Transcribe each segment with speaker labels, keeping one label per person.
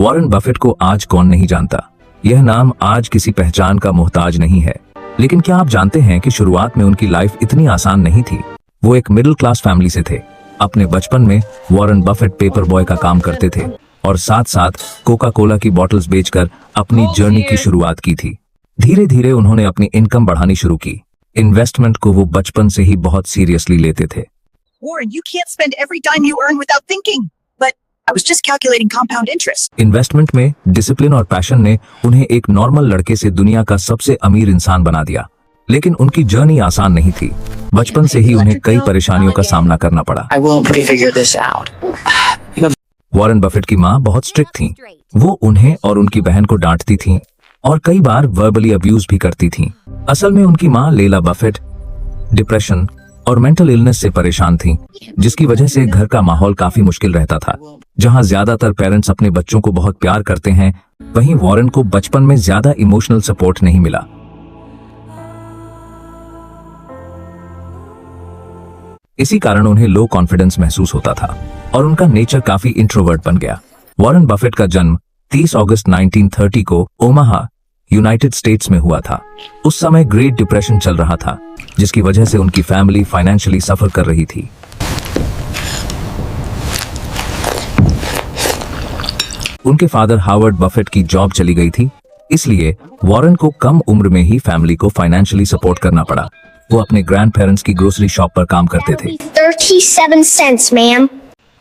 Speaker 1: Warren Buffett को आज कौन नहीं जानता। यह नाम आज किसी पहचान का मोहताज नहीं है, लेकिन क्या आप जानते हैं कि शुरुआत में उनकी लाइफ इतनी आसान नहीं थी। वो एक मिडिल क्लास फैमिली से थे। अपने बचपन में वॉरेन बफेट पेपर बॉय का काम करते थे और साथ साथ कोका कोला की बॉटल्स बेचकर अपनी जर्नी की शुरुआत की थी। धीरे धीरे उन्होंने अपनी इनकम बढ़ानी शुरू की। इन्वेस्टमेंट को वो बचपन से ही बहुत सीरियसली लेते थे।
Speaker 2: Warren, you can't spend every dime you earn without thinking. But I was just calculating compound interest.
Speaker 1: Investment में डिसिप्लिन और पैशन ने उन्हें एक नॉर्मल लड़के से दुनिया का सबसे अमीर इंसान बना दिया। लेकिन उनकी जर्नी आसान नहीं थी। बचपन से ही उन्हें कई परेशानियों का सामना करना पड़ा। वॉरेन बफेट की माँ बहुत स्ट्रिक्ट थीं। वो उन्हें और उनकी बहन को डांटती थीं और कई बार वर्बली अब्यूज भी करती थीं। असल में उनकी माँ लेला बफेट डिप्रेशन और मेंटल इलनेस से परेशान थीं, जिसकी वजह से घर का माहौल काफी मुश्किल रहता था। जहां ज्यादातर पेरेंट्स अपने बच्चों को बहुत प्यार करते हैं, वहीं वॉरेन को बचपन में ज्यादा इमोशनल सपोर्ट नहीं मिला। इसी कारण उन्हें लो कॉन्फिडेंस महसूस होता था और उनका नेचर काफी इंट्रोवर्ट बन गया। वॉरेन बफेट का जन्म 30 अगस्त 1930 को ओमाहा, यूनाइटेड स्टेट्स में हुआ था। उस समय ग्रेट डिप्रेशन चल रहा था, जिसकी वजह से उनकी फैमिली फाइनेंशियली सफर कर रही थी। उनके फादर हार्वर्ड बफेट की जॉब चली गई थी, इसलिए वॉरेन को कम उम्र में ही फैमिली को फाइनेंशियली सपोर्ट करना पड़ा। वो अपने ग्रैंड पेरेंट्स की ग्रोसरी शॉप पर काम करते थे
Speaker 3: 37 cents, मैम,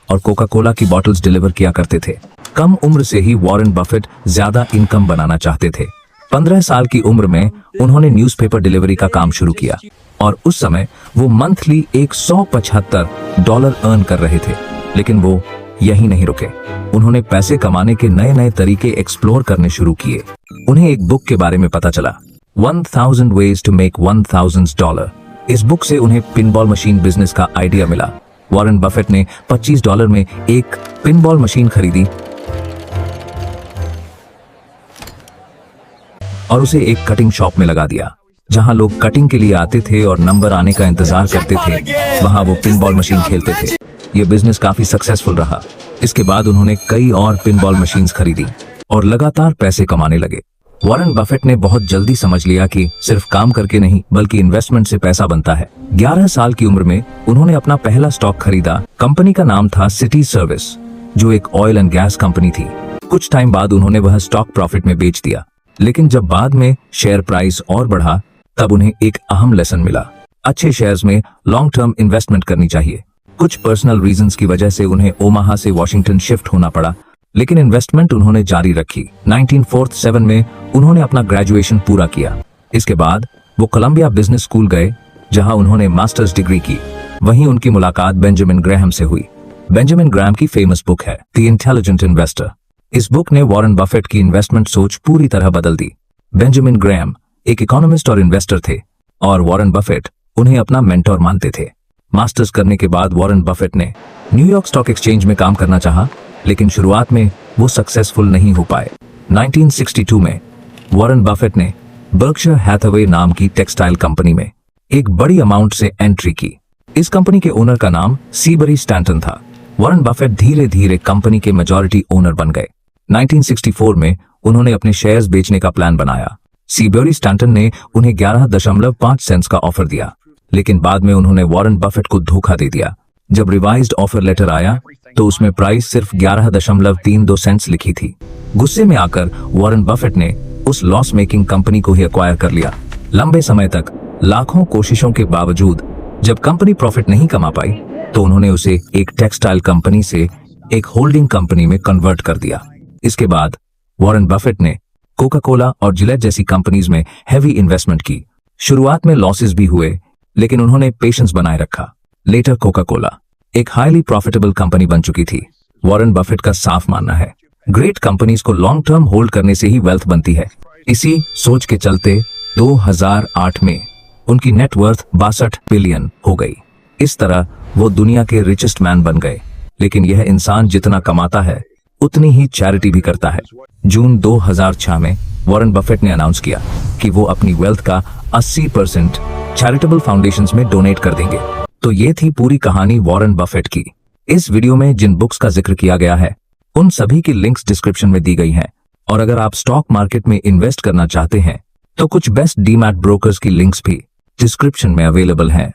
Speaker 1: और कोका कोला की बॉटल्स डिलीवर किया करते थे। कम उम्र से ही वॉरेन बफेट ज्यादा इनकम बनाना चाहते थे। 15 साल की उम्र में उन्होंने न्यूज़पेपर डिलीवरी का काम शुरू किया और उस समय वो मंथली $175 अर्न कर रहे थे। लेकिन वो यही नहीं रुके। उन्होंने पैसे कमाने के नए नए तरीके एक्सप्लोर करने शुरू किए। उन्हें एक बुक के बारे में पता चला, 1000 Ways to Make $1000। इस बुक से उन्हें पिनबॉल मशीन बिजनेस का आइडिया मिला। वॉरेन बफेट ने $25 में एक पिनबॉल मशीन खरीदी और उसे एक कटिंग शॉप में लगा दिया। जहां लोग कटिंग के लिए आते थे और नंबर आने का इंतजार करते थे, वहां वो पिनबॉल मशीन खेलते थे। ये बिजनेस काफी सक्सेसफुल रहा। इसके बाद उन्होंने कई और पिनबॉल मशीन्स खरीदी और लगातार पैसे कमाने लगे। वॉरेन बफेट ने बहुत जल्दी समझ लिया कि सिर्फ काम करके नहीं, बल्कि इन्वेस्टमेंट से पैसा बनता है। 11 साल की उम्र में उन्होंने अपना पहला स्टॉक खरीदा। कंपनी का नाम था सिटी सर्विस, जो एक ऑयल एंड गैस कंपनी थी। कुछ टाइम बाद उन्होंने वह स्टॉक प्रॉफिट में बेच दिया। लेकिन जब बाद में शेयर प्राइस और बढ़ा, तब उन्हें एक अहम लेसन मिला। अच्छे शेयर्स में लॉन्ग टर्म इन्वेस्टमेंट करनी चाहिए। कुछ पर्सनल रीजंस की वजह से उन्हें ओमाहा से वॉशिंगटन शिफ्ट होना पड़ा, लेकिन इन्वेस्टमेंट उन्होंने जारी रखी। 1947 में उन्होंने अपना ग्रेजुएशन पूरा किया। इसके बाद वो कोलंबिया बिजनेस स्कूल गए, जहां उन्होंने मास्टर्स डिग्री की। वहीं उनकी मुलाकात बेंजामिन ग्रैहम से हुई। बेंजामिन ग्रैहम की फेमस बुक है द इंटेलिजेंट इन्वेस्टर। इस बुक ने वॉरेन बफेट की इन्वेस्टमेंट सोच पूरी तरह बदल दी। बेंजामिन ग्रैहम एक इकोनॉमिस्ट और इन्वेस्टर थे और वॉरेन बफेट उन्हें अपना मेंटोर मानते थे। मास्टर्स करने के बाद वॉरेन बफेट ने न्यूयॉर्क स्टॉक एक्सचेंज में काम करना चाहा, लेकिन शुरुआत में वो सक्सेसफुल नहीं हो पाए। 1962 में वॉरेन बफेट ने बर्कशायर हैथवे नाम की टेक्सटाइल कंपनी में एक बड़ी अमाउंट से एंट्री की। इस कंपनी के ओनर का नाम सीबरी स्टैंटन था। वॉरेन बफेट धीरे धीरे कंपनी के मेजॉरिटी ओनर बन गए। 1964 में उन्होंने अपने शेयर्स बेचने का प्लान बनाया। सीबरी स्टैंटन ने उन्हें 11.5 सेंट्स का ऑफर दिया, लेकिन बाद में उन्होंने वॉरेन बफेट को धोखा दे दिया। जब रिवाइज्ड ऑफर लेटर आया तो उसमें प्राइस सिर्फ 11.32 सेंट्स लिखी थी। गुस्से में आकर वॉरेन बफेट ने उस लॉस मेकिंग कंपनी को ही एक्वायर कर लिया। लंबे समय तक लाखों कोशिशों के बावजूद जब कंपनी प्रॉफिट नहीं कमा पाई, तो उन्होंने उसे एक टेक्सटाइल कंपनी से एक होल्डिंग कंपनी में कन्वर्ट कर दिया। इसके बाद वॉरेन बफेट ने कोका कोला और जिलेट जैसी कंपनीज में हैवी इन्वेस्टमेंट की। शुरुआत में लॉसेस भी हुए, लेकिन उन्होंने पेशेंस बनाए रखा। लेटर कोका कोला एक हाईली प्रॉफिटेबल कंपनी बन चुकी थी। वॉरेन बफेट का साफ मानना है, ग्रेट कंपनीज को लॉन्ग टर्म होल्ड करने से ही वेल्थ बनती है। इसी सोच के चलते 2008 में उनकी नेटवर्थ 62 बिलियन हो गई। इस तरह वो दुनिया के रिचेस्ट मैन बन गए। लेकिन यह इंसान जितना कमाता है, उतनी ही चैरिटी भी करता है। जून 2006 में वॉरेन बफेट ने अनाउंस किया कि वो अपनी वेल्थ का 80% चैरिटेबल फाउंडेशंस में डोनेट कर देंगे। तो ये थी पूरी कहानी वॉरेन बफेट की। इस वीडियो में जिन बुक्स का जिक्र किया गया है, उन सभी की लिंक्स डिस्क्रिप्शन में दी गई हैं। और अगर आप स्टॉक मार्केट में इन्वेस्ट करना चाहते हैं तो कुछ बेस्ट डीमैट ब्रोकर्स की लिंक्स भी डिस्क्रिप्शन में अवेलेबल हैं।